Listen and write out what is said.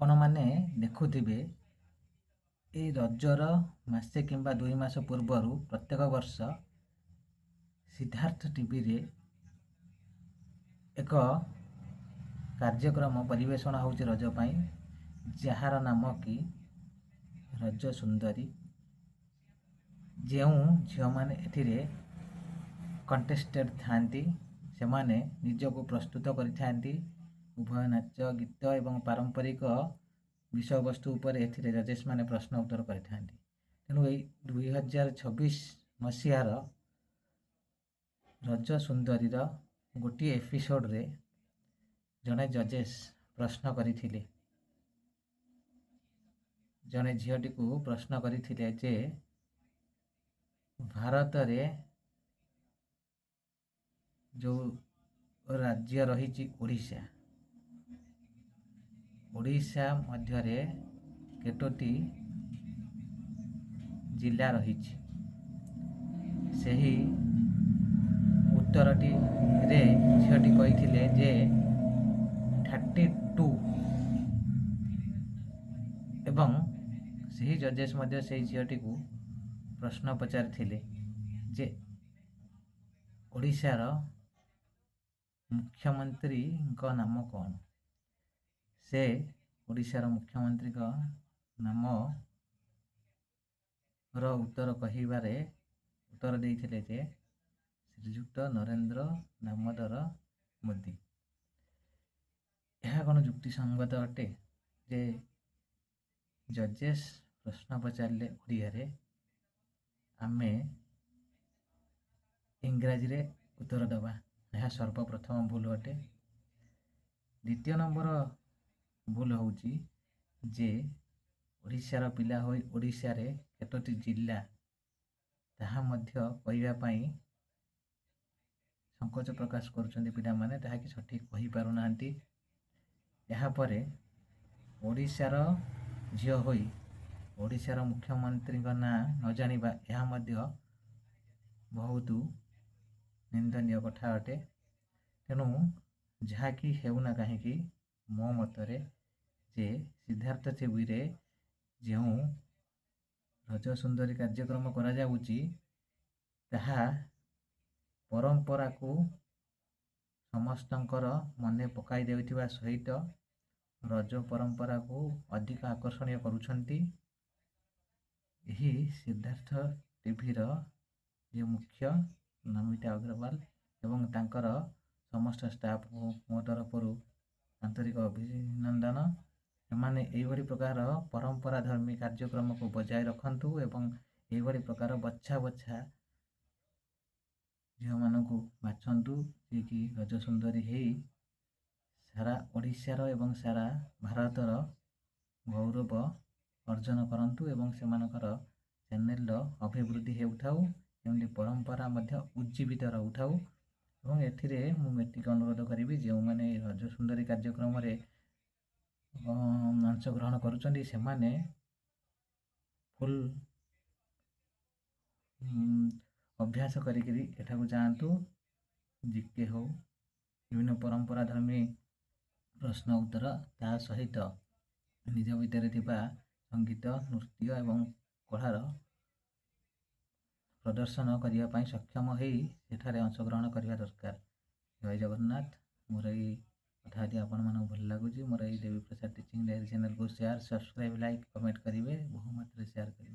आपण मैंने देखुथिबे ए रजर मासे किंबा 2 मास पूर्वर प्रत्येक वर्ष सिद्धार्थ टीवी रे एक कार्यक्रम परिवेषण होची रज पाई जार नाम कि रज सुंदरी। जो झील मैंने एथिरे कंटेस्टेड थांती से माने निजको प्रस्तुत करिथांती उभय नाच गीत एवं पारंपरिक विषय वस्तु उपर एथिरे जजेस माने प्रश्न उत्तर करिथांती। तेणु यही 2026 मसीहार रज सुंदरी गोटे एपिसोड रे जड़े जजेस प्रश्न करथिले। जड़े झीटी को प्रश्न करथिले जे भारत रे जो राज्य रही ओडिशा ओडिशा मध्यरे केतोटी जिला रही सही उत्तरटी रे झीटी कही जे 32 एवं सही जजेस मध्य से झीटी को प्रश्न पचारि जे ओडिशार मुख्यमंत्री का नाम कौन। से ओडिशार मुख्यमंत्री का नाम रो उत्तर कहिबारे उत्तर देइथिले जे श्रीयुक्त नरेंद्र दामोदर मोदी। यह कौन जुक्ति संगत अटे जे जजेस प्रश्न पचारे ओडिया रे आमे इंग्राजी रे उत्तर दबा। यह सर्वप्रथम भूल अटे। द्वितीय नंबर भूल होची जे ओडिशार पिला होई ओडिशा रे केतोटी जिला ताहा मध्य कहवा पाई संकोच प्रकाश करुछन्ति पिला माने ताहा कि सठिक कहि पारु नांती। यहा परे ओडिशार झियो होई ओडिशार मुख्यमंत्री का ना न जानिबा यहा मध्य बहुत निंदनीय कथा अटे। तेणु जहा कि हेउना कहीं मो मतरे जे सिद्धार्थ टीवी रे जो रज सुंदरी कार्यक्रम करा जाउची ताहा परंपरा को समस्तंकर मने पकाई देउथिबा सहित रज परंपरा को अधिक आकर्षणीय करुछंती। यही सिद्धार्थ टीवी रो जे मुख्य नमिता अग्रवाल एवं तांकर समस्त स्टाफ को मो तरफ आंतरिक अभिनंदन। एमाने एभली प्रकार परंपरा धर्मी कार्यक्रम को बजाय रखंतु एवं एभली प्रकार बच्छा बच्छा झील मान को बाछंतु जे कि रज सुंदरी हेई सारा ओडिशार एवं सारा भारतर गौरव अर्जन करंतु एवं सेमानकर चैनल अभिवृद्धि हेउथाउ एमती परंपरा मध्य उज्जीवित रहउथाउ। एवं एथिरे मुझे अनुरोध करी जो मैंने रज सुंदरी कार्यक्रम रे अंशग्रहण करुछंती से माने फुल अभ्यास करी एठाकू जातु। जिके हो विभिन्न परंपरा धर्मी प्रश्न उत्तर ता सहित निज भितर संगीत नृत्य एवं कलार प्रदर्शन करने सक्षम हो सेठारे अंशग्रहण करने दरकार। जय जगन्नाथ। मोर ये कथा आपण मानक भल लगुच मोर ये Devi Prasad teaching diary channel को शेयर सब्सक्राइब लाइक कमेंट करेंगे बहुमात्रा शेयर करेंगे।